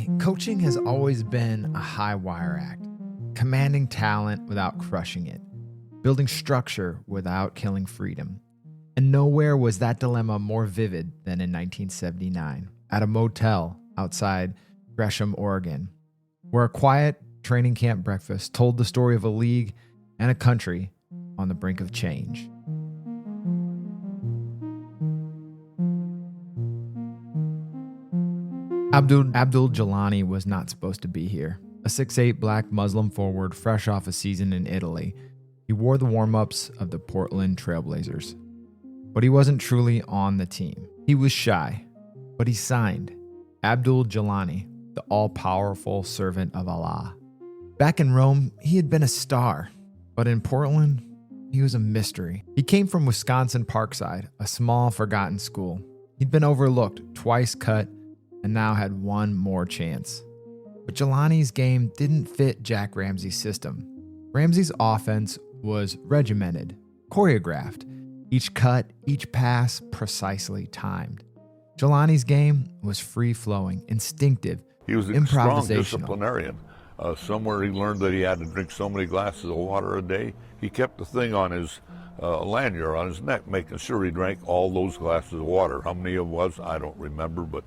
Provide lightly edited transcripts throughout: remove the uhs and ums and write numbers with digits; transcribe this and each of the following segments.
me, coaching has always been a high wire act, commanding talent without crushing it, building structure without killing freedom. And nowhere was that dilemma more vivid than in 1979 at a motel outside Gresham, Oregon, where a quiet training camp breakfast told the story of a league and a country on the brink of change. Abdul Jeelani was not supposed to be here. A 6'8" black Muslim forward fresh off a season in Italy. He wore the warm-ups of the Portland Trailblazers. But he wasn't truly on the team. He was shy, but he signed. Abdul Jeelani, the all-powerful servant of Allah. Back in Rome, he had been a star, but in Portland, he was a mystery. He came from Wisconsin Parkside, a small, forgotten school. He'd been overlooked, twice cut, and now had one more chance. But Jeelani's game didn't fit Jack Ramsay's system. Ramsay's offense was regimented, choreographed, each cut, each pass precisely timed. Jeelani's game was free-flowing, instinctive, he was a strong disciplinarian. Somewhere he learned that he had to drink so many glasses of water a day. He kept the thing on his lanyard on his neck, making sure he drank all those glasses of water. How many it was, I don't remember, but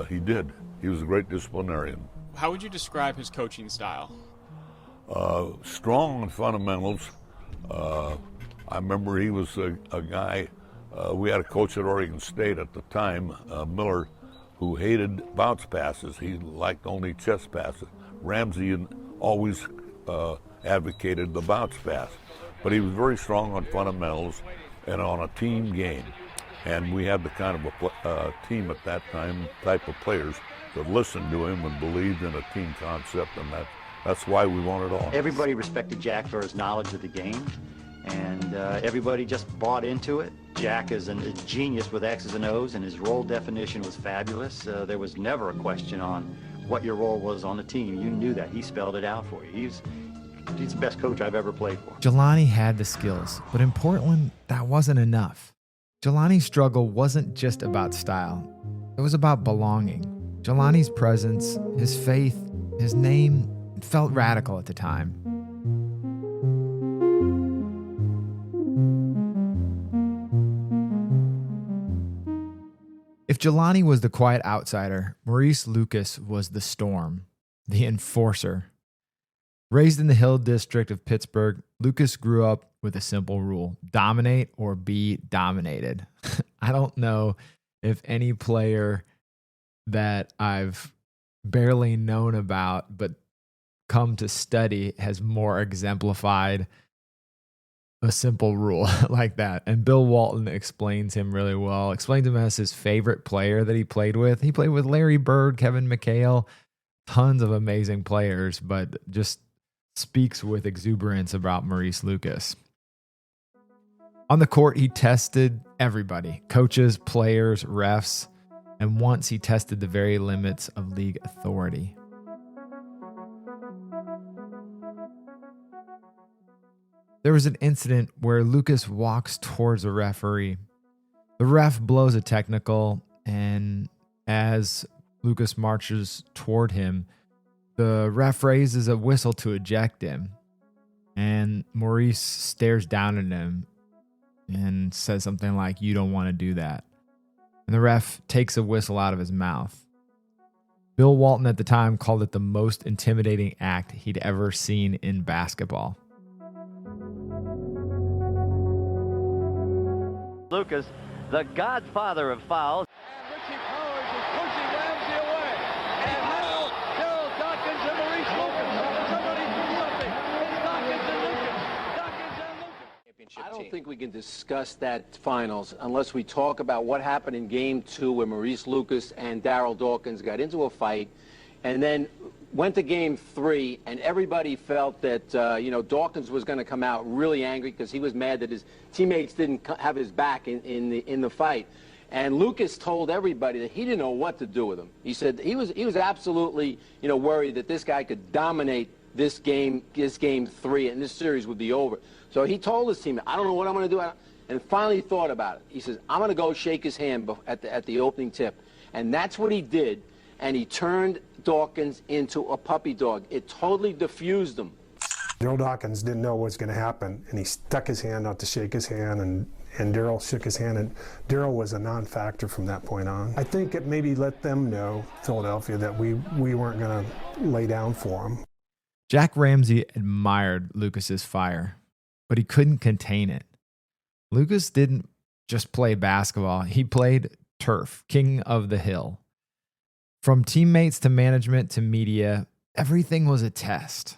he did. He was a great disciplinarian. How would you describe his coaching style? Strong on fundamentals. I remember he was a guy, we had a coach at Oregon State at the time, Miller, who hated bounce passes. He liked only chest passes. Ramsay always advocated the bounce pass. But he was very strong on fundamentals and on a team game. And we had the kind of a team at that time, type of players that listened to him and believed in a team concept, and that's why we won it all. Everybody respected Jack for his knowledge of the game, and everybody just bought into it. Jack is a genius with X's and O's, and his role definition was fabulous. There was never a question on what your role was on the team. You knew that. He spelled it out for you. He's the best coach I've ever played for. Jeelani had the skills, but in Portland, that wasn't enough. Jeelani's struggle wasn't just about style. It was about belonging. Jeelani's presence, his faith, his name, it felt radical at the time. If Jeelani was the quiet outsider, Maurice Lucas was the storm, the enforcer. Raised in the Hill District of Pittsburgh, Lucas grew up with a simple rule: dominate or be dominated. I don't know if any player that I've barely known about but come to study has more exemplified a simple rule like that. And Bill Walton explains him really well, explains him as his favorite player that he played with. He played with Larry Bird, Kevin McHale, tons of amazing players, but just speaks with exuberance about Maurice Lucas. On the court, he tested everybody, coaches, players, refs, and once he tested the very limits of league authority. There was an incident where Lucas walks towards a referee. The ref blows a technical, and as Lucas marches toward him, the ref raises a whistle to eject him, and Maurice stares down at him and says something like, "You don't want to do that." And the ref takes a whistle out of his mouth. Bill Walton at the time called it the most intimidating act he'd ever seen in basketball. Lucas, the godfather of fouls. I don't think we can discuss that finals unless we talk about what happened in Game 2 where Maurice Lucas and Darryl Dawkins got into a fight and then went to Game 3, and everybody felt that, Dawkins was going to come out really angry because he was mad that his teammates didn't have his back in the fight. And Lucas told everybody that he didn't know what to do with him. He said he was absolutely, worried that this guy could dominate this game 3, and this series would be over. So he told his team, I don't know what I'm going to do. And finally thought about it. He says, I'm going to go shake his hand at the opening tip. And that's what he did. and he turned Dawkins into a puppy dog. It totally diffused him. Daryl Dawkins didn't know what was going to happen, and he stuck his hand out to shake his hand, and Daryl shook his hand, and Daryl was a non-factor from that point on. I think it maybe let them know, Philadelphia, that we weren't going to lay down for him. Jack Ramsay admired Lucas's fire, but he couldn't contain it. Lucas didn't just play basketball. He played turf, king of the hill. From teammates to management to media, everything was a test.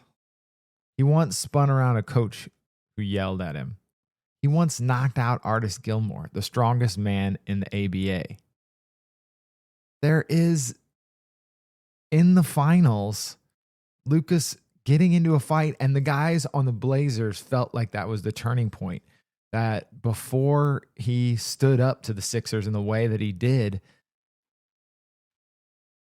He once spun around a coach who yelled at him. He once knocked out Artis Gilmore, the strongest man in the ABA. There is, in the finals, Lucas getting into a fight, and the guys on the Blazers felt like that was the turning point. That before he stood up to the Sixers in the way that he did,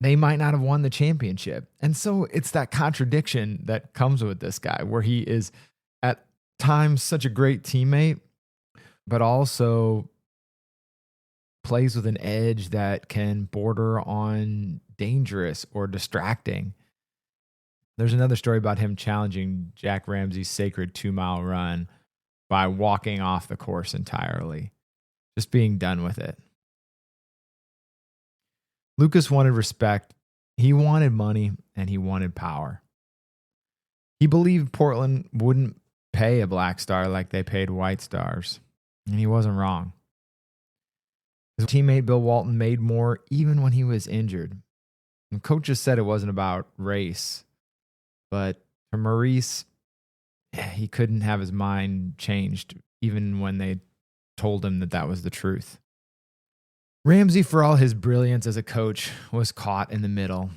they might not have won the championship. And so it's that contradiction that comes with this guy, where he is at times such a great teammate, but also plays with an edge that can border on dangerous or distracting. There's another story about him challenging Jack Ramsay's sacred 2-mile run by walking off the course entirely, just being done with it. Lucas wanted respect, he wanted money, and he wanted power. He believed Portland wouldn't pay a black star like they paid white stars, and he wasn't wrong. His teammate Bill Walton made more even when he was injured. And coaches said it wasn't about race, but for Maurice, he couldn't have his mind changed even when they told him that that was the truth. Ramsay, for all his brilliance as a coach, was caught in the middle.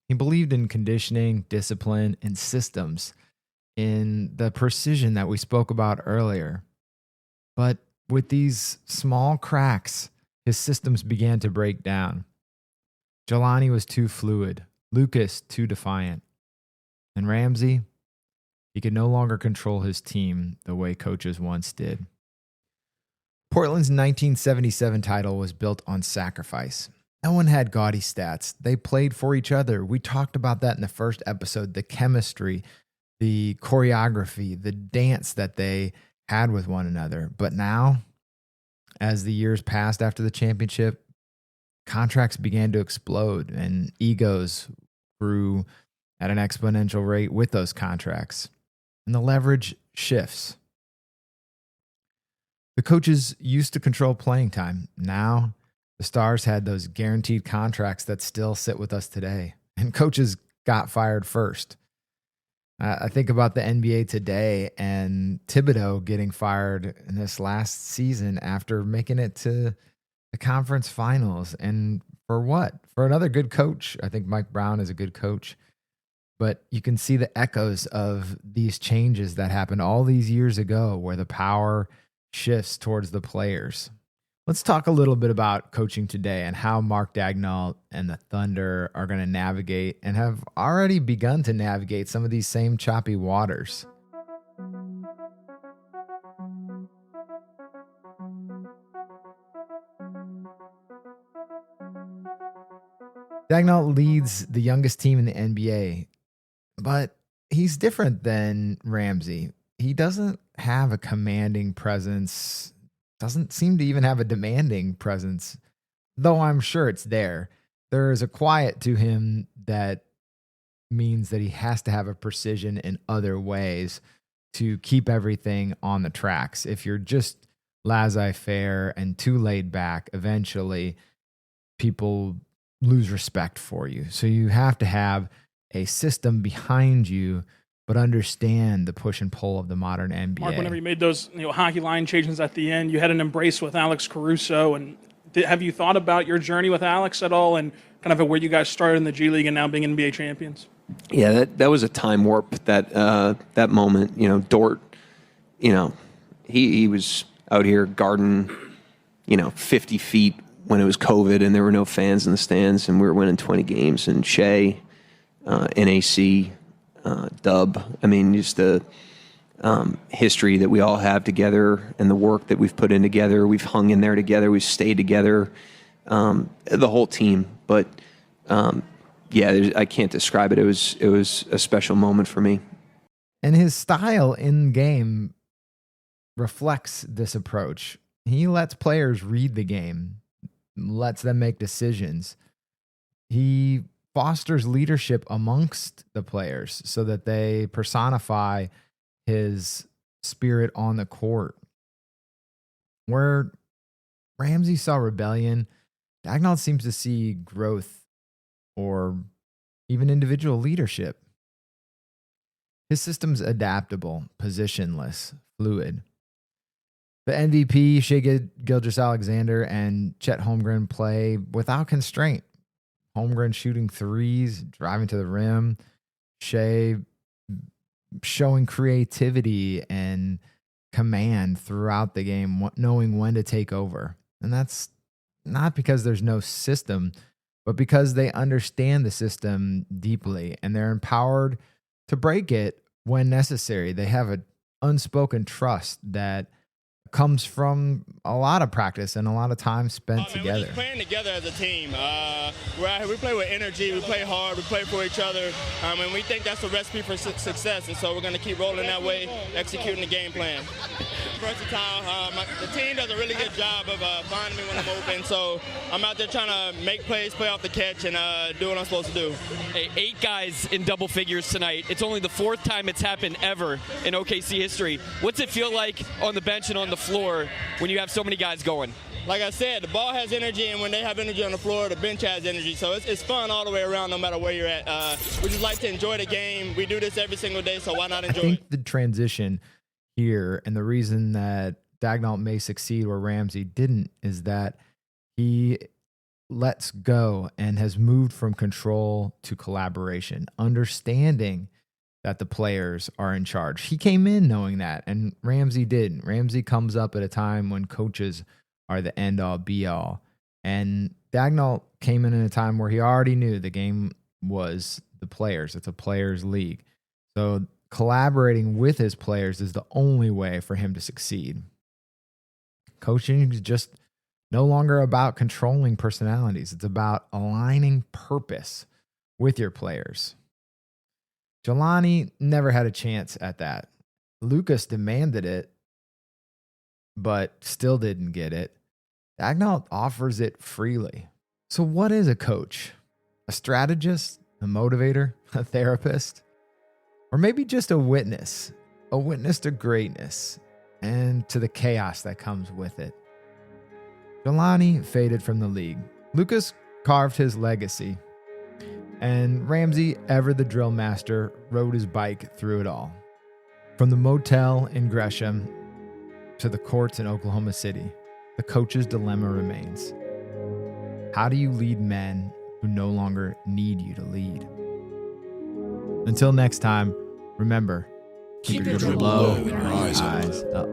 He believed in conditioning, discipline, and systems, in the precision that we spoke about earlier. But with these small cracks, his systems began to break down. Jeelani was too fluid, Lucas too defiant, and Ramsay, he could no longer control his team the way coaches once did. Portland's 1977 title was built on sacrifice. No one had gaudy stats. They played for each other. We talked about that in the first episode, the chemistry, the choreography, the dance that they had with one another. But now, as the years passed after the championship, contracts began to explode and egos grew at an exponential rate with those contracts. And the leverage shifts. The coaches used to control playing time. Now, the stars had those guaranteed contracts that still sit with us today. And coaches got fired first. I think about the NBA today and Thibodeau getting fired in this last season after making it to the conference finals. And for what? For another good coach. I think Mike Brown is a good coach. But you can see the echoes of these changes that happened all these years ago where the power shifts towards the players. Let's talk a little bit about coaching today and how Mark Daigneault and the Thunder are going to navigate and have already begun to navigate some of these same choppy waters. Daigneault leads the youngest team in the NBA, but he's different than Ramsay. He doesn't have a commanding presence, doesn't seem to even have a demanding presence, though I'm sure it's there. There is a quiet to him that means that he has to have a precision in other ways to keep everything on the tracks. If you're just laissez-faire and too laid back, eventually people lose respect for you. So you have to have a system behind you, but understand the push and pull of the modern NBA. Mark, whenever you made those hockey line changes at the end, you had an embrace with Alex Caruso. And have you thought about your journey with Alex at all and kind of where you guys started in the G League and now being NBA champions? Yeah, that was a time warp, that moment. Dort, he was out here guarding, 50 feet when it was COVID and there were no fans in the stands and we were winning 20 games. And Shea, NAC, Dub. I mean, just the history that we all have together and the work that we've put in together. We've hung in there together. We've stayed together, the whole team. But yeah, I can't describe it. It was a special moment for me. And his style in game reflects this approach. He lets players read the game, lets them make decisions. He fosters leadership amongst the players so that they personify his spirit on the court. Where Ramsay saw rebellion, Daigneault seems to see growth or even individual leadership. His system's adaptable, positionless, fluid. The MVP, Shai Gilgeous-Alexander, and Chet Holmgren play without constraint. Holmgren shooting threes, driving to the rim. Shai showing creativity and command throughout the game, knowing when to take over. And that's not because there's no system, but because they understand the system deeply and they're empowered to break it when necessary. They have an unspoken trust that comes from a lot of practice and a lot of time spent together. We're just playing together as a team. We play with energy, we play hard, we play for each other, and we think that's a recipe for success, and so we're going to keep rolling that way, executing the game plan. Versatile. The team does a really good job of finding me when I'm open, so I'm out there trying to make plays, play off the catch, and do what I'm supposed to do. Hey, 8 guys in double figures tonight. It's only the 4th time it's happened ever in OKC history. What's it feel like on the bench and on the floor when you have so many guys going? Like I said, the ball has energy, and when they have energy on the floor, the bench has energy. So it's fun all the way around, no matter where you're at. We just like to enjoy the game. We do this every single day, so why not enjoy it? I think the transition here and the reason that Daigneault may succeed where Ramsay didn't is that he lets go and has moved from control to collaboration, understanding that the players are in charge. He came in knowing that, and Ramsay didn't. Ramsay comes up at a time when coaches are the end-all, be-all. And Daigneault came in a time where he already knew the game was the players. It's a players' league. So collaborating with his players is the only way for him to succeed. Coaching is just no longer about controlling personalities. It's about aligning purpose with your players. Jeelani never had a chance at that. Lucas demanded it, but still didn't get it. Daigneault offers it freely. So what is a coach? A strategist? A motivator? A therapist? Or maybe just a witness to greatness and to the chaos that comes with it. Jeelani faded from the league. Lucas carved his legacy. And Ramsay, ever the drill master, rode his bike through it all. From the motel in Gresham to the courts in Oklahoma City, the coach's dilemma remains. How do you lead men who no longer need you to lead? Until next time, remember, keep your dribble low and your eyes up.